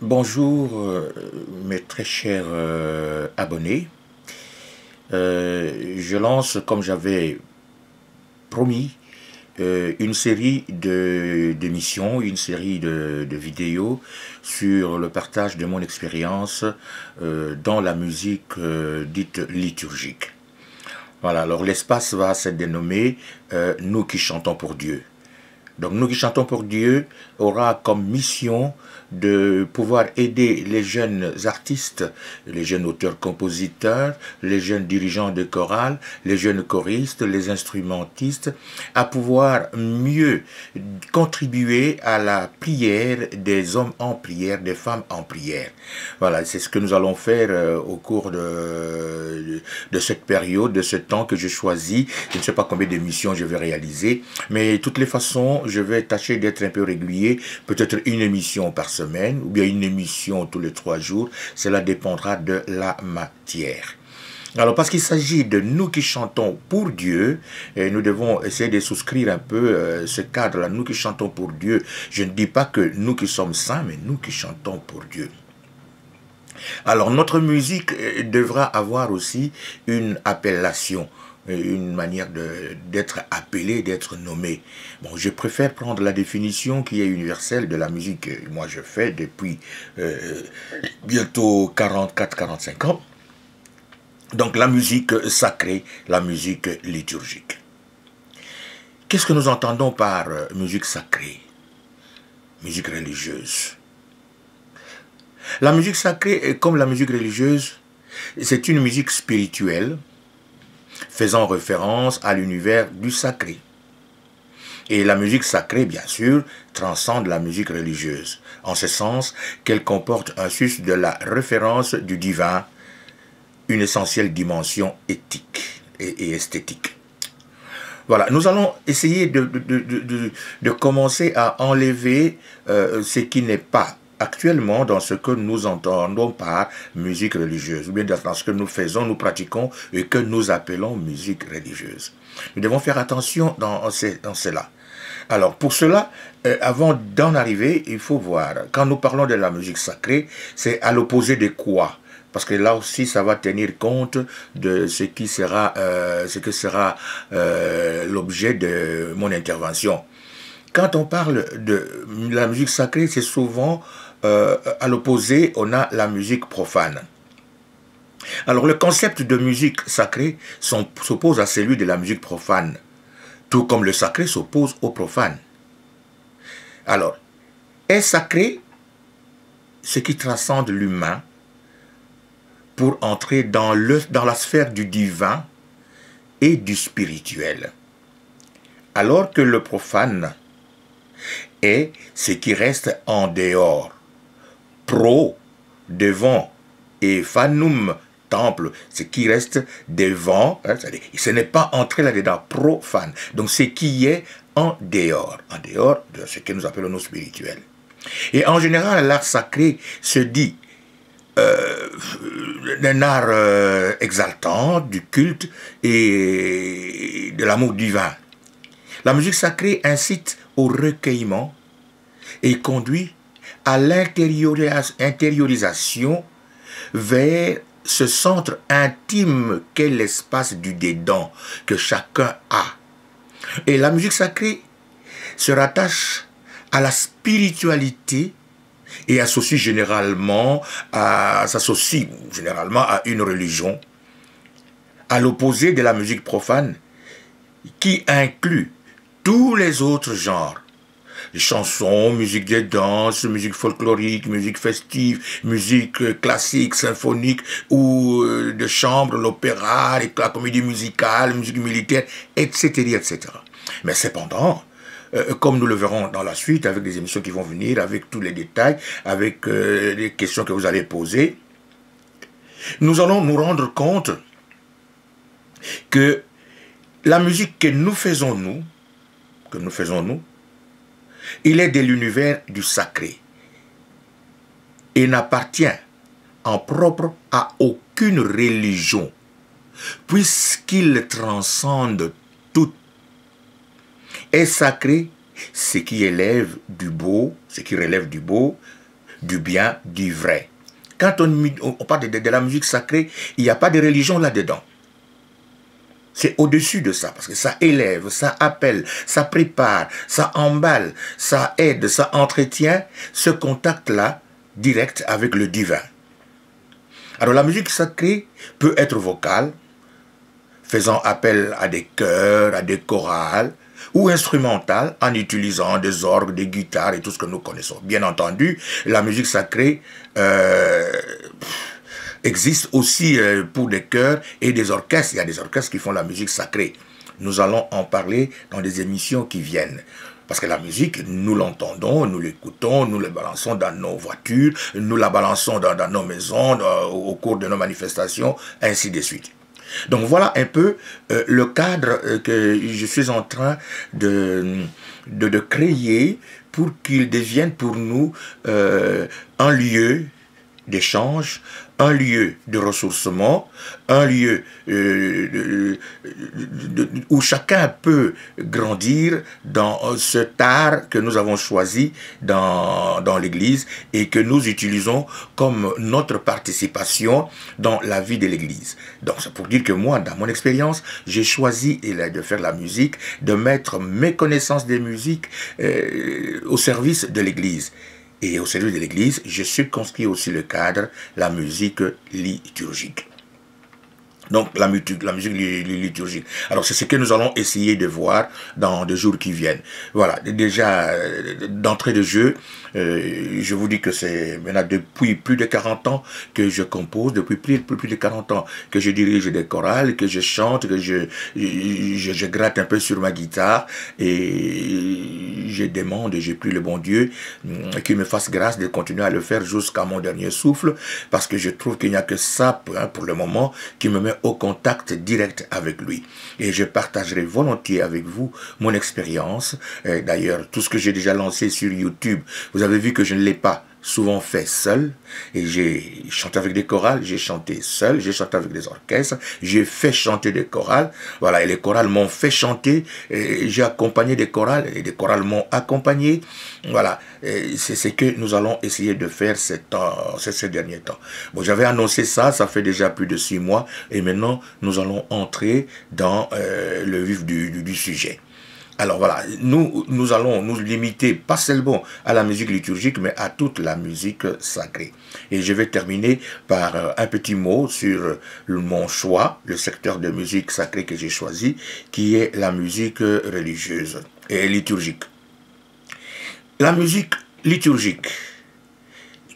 Bonjour mes très chers abonnés. Je lance, comme j'avais promis, une série d'émissions, une série de vidéos sur le partage de mon expérience dans la musique dite liturgique. Voilà, alors l'espace va se dénommer Nous qui chantons pour Dieu. Donc nous qui chantons pour Dieu aura comme mission de pouvoir aider les jeunes artistes, les jeunes auteurs-compositeurs, les jeunes dirigeants de chorale, les jeunes choristes, les instrumentistes, à pouvoir mieux contribuer à la prière des hommes en prière, des femmes en prière. Voilà, c'est ce que nous allons faire au cours de cette période, de ce temps que je choisis. Je ne sais pas combien d'émissions je vais réaliser, mais de toutes les façons, je vais tâcher d'être un peu régulier, peut-être une émission par semaine, ou bien une émission tous les 3 jours. Cela dépendra de la matière. Alors, parce qu'il s'agit de nous qui chantons pour Dieu, et nous devons essayer de souscrire un peu ce cadre-là, nous qui chantons pour Dieu. Je ne dis pas que nous qui sommes saints, mais nous qui chantons pour Dieu. Alors, notre musique devra avoir aussi une appellation, une manière d'être appelé, d'être nommé. Bon, je préfère prendre la définition qui est universelle de la musique que moi je fais depuis bientôt 44-45 ans. Donc la musique sacrée, la musique liturgique. Qu'est-ce que nous entendons par musique sacrée? Musique religieuse. La musique sacrée, comme la musique religieuse, c'est une musique spirituelle faisant référence à l'univers du sacré. Et la musique sacrée, bien sûr, transcende la musique religieuse, en ce sens qu'elle comporte un sus de la référence du divin, une essentielle dimension éthique et esthétique. Voilà, nous allons essayer de commencer à enlever ce qui n'est pas actuellement dans ce que nous entendons par musique religieuse, ou bien dans ce que nous faisons, nous pratiquons et que nous appelons musique religieuse. Nous devons faire attention dans cela. Alors, pour cela, avant d'en arriver, il faut voir, quand nous parlons de la musique sacrée, c'est à l'opposé de quoi? Parce que là aussi, ça va tenir compte de ce qui sera, l'objet de mon intervention. Quand on parle de la musique sacrée, c'est souvent à l'opposé, on a la musique profane. Alors, le concept de musique sacrée s'oppose à celui de la musique profane, tout comme le sacré s'oppose au profane. Alors, est sacré ce qui transcende l'humain pour entrer dans la sphère du divin et du spirituel. Alors que le profane est ce qui reste en dehors, pro, devant, et fanum, temple, ce qui reste devant, hein, ce n'est pas entré là-dedans, profane. Donc ce qui est en dehors de ce que nous appelons nos spirituels. Et en général, l'art sacré se dit d'un art exaltant, du culte et de l'amour divin. La musique sacrée incite au recueillement et conduit à l'intériorisation vers ce centre intime qu'est l'espace du dedans que chacun a. Et la musique sacrée se rattache à la spiritualité et s'associe généralement à une religion, à l'opposé de la musique profane qui inclut tous les autres genres. Les chansons, musique de danse, musique folklorique, musique festive, musique classique, symphonique ou de chambre, l'opéra, la comédie musicale, musique militaire, etc., etc. Mais cependant, comme nous le verrons dans la suite, avec des émissions qui vont venir, avec tous les détails, avec les questions que vous allez poser, nous allons nous rendre compte que la musique que nous faisons nous, il est de l'univers du sacré et n'appartient en propre à aucune religion, puisqu'il transcende tout. Est sacré ce qui relève du beau, du bien, du vrai. Quand on parle de la musique sacrée, il n'y a pas de religion là-dedans. C'est au-dessus de ça, parce que ça élève, ça appelle, ça prépare, ça emballe, ça aide, ça entretient ce contact-là direct avec le divin. Alors la musique sacrée peut être vocale, faisant appel à des chœurs, à des chorales, ou instrumentale en utilisant des orgues, des guitares et tout ce que nous connaissons. Bien entendu, la musique sacrée existe aussi pour des chœurs et des orchestres. Il y a des orchestres qui font la musique sacrée. Nous allons en parler dans des émissions qui viennent. Parce que la musique, nous l'entendons, nous l'écoutons, nous la balançons dans nos voitures, nous la balançons dans nos maisons, au cours de nos manifestations, ainsi de suite. Donc voilà un peu le cadre que je suis en train de créer pour qu'il devienne pour nous un lieu d'échange, un lieu de ressourcement, un lieu où chacun peut grandir dans cet art que nous avons choisi dans l'Église et que nous utilisons comme notre participation dans la vie de l'Église. Donc c'est pour dire que moi, dans mon expérience, j'ai choisi de faire la musique, de mettre mes connaissances des musiques au service de l'Église. Et au service de l'Église, je circonscris aussi le cadre, la musique liturgique. Donc la musique liturgique. Alors c'est ce que nous allons essayer de voir dans les jours qui viennent. Voilà, déjà d'entrée de jeu, je vous dis que c'est maintenant depuis plus de 40 ans que je compose, depuis plus de 40 ans que je dirige des chorales, que je chante, que je gratte un peu sur ma guitare et je demande et je prie le bon Dieu qu'il me fasse grâce de continuer à le faire jusqu'à mon dernier souffle, parce que je trouve qu'il n'y a que ça pour le moment qui me met au contact direct avec lui. Et je partagerai volontiers avec vous mon expérience. D'ailleurs, tout ce que j'ai déjà lancé sur YouTube, vous avez vu que je ne l'ai pas souvent fait seul, et j'ai chanté avec des chorales, j'ai chanté seul, j'ai chanté avec des orchestres, j'ai fait chanter des chorales, voilà, et les chorales m'ont fait chanter, j'ai accompagné des chorales, et des chorales m'ont accompagné, voilà, c'est ce que nous allons essayer de faire ces derniers temps. Bon, j'avais annoncé ça, ça fait déjà plus de 6 mois, et maintenant, nous allons entrer dans le vif du sujet. Alors voilà, nous allons nous limiter pas seulement à la musique liturgique, mais à toute la musique sacrée. Et je vais terminer par un petit mot sur mon choix, le secteur de musique sacrée que j'ai choisi, qui est la musique religieuse et liturgique. La musique liturgique,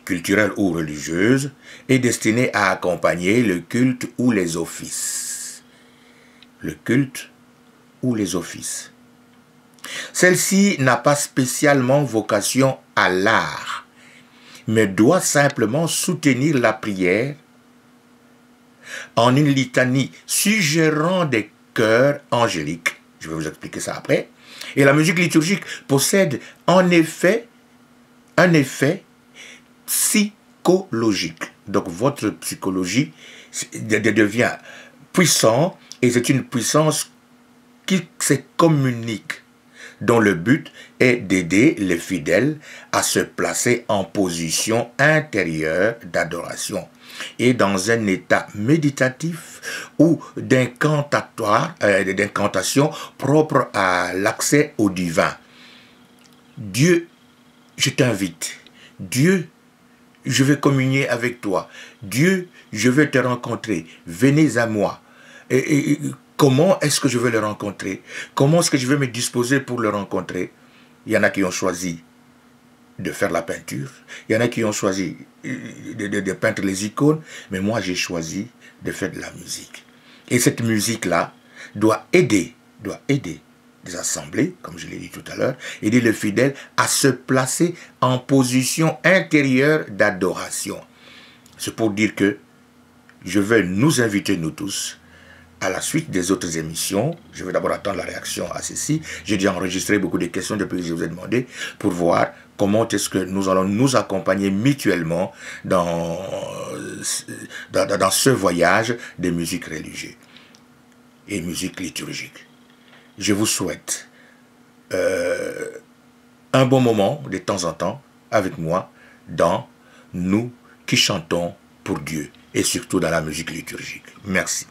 culturelle ou religieuse, est destinée à accompagner le culte ou les offices. Le culte ou les offices. Celle-ci n'a pas spécialement vocation à l'art, mais doit simplement soutenir la prière en une litanie suggérant des chœurs angéliques. Je vais vous expliquer ça après. Et la musique liturgique possède en effet un effet psychologique. Donc votre psychologie devient puissante, et c'est une puissance qui se communique, dont le but est d'aider les fidèles à se placer en position intérieure d'adoration et dans un état méditatif ou d'incantation propre à l'accès au divin. Dieu, je t'invite. Dieu, je vais communier avec toi. Dieu, je veux te rencontrer. Venez à moi. Et comment est-ce que je vais le rencontrer? Comment est-ce que je vais me disposer pour le rencontrer? Il y en a qui ont choisi de faire la peinture. Il y en a qui ont choisi de peindre les icônes. Mais moi, j'ai choisi de faire de la musique. Et cette musique-là doit aider des assemblées, comme je l'ai dit tout à l'heure, aider les fidèles à se placer en position intérieure d'adoration. C'est pour dire que je vais nous inviter, nous tous, à la suite des autres émissions. Je vais d'abord attendre la réaction à ceci. J'ai déjà enregistré beaucoup de questions depuis que je vous ai demandé pour voir comment est-ce que nous allons nous accompagner mutuellement dans ce voyage des musiques religieuses et musique liturgique. Je vous souhaite un bon moment de temps en temps avec moi dans nous qui chantons pour Dieu, et surtout dans la musique liturgique. Merci.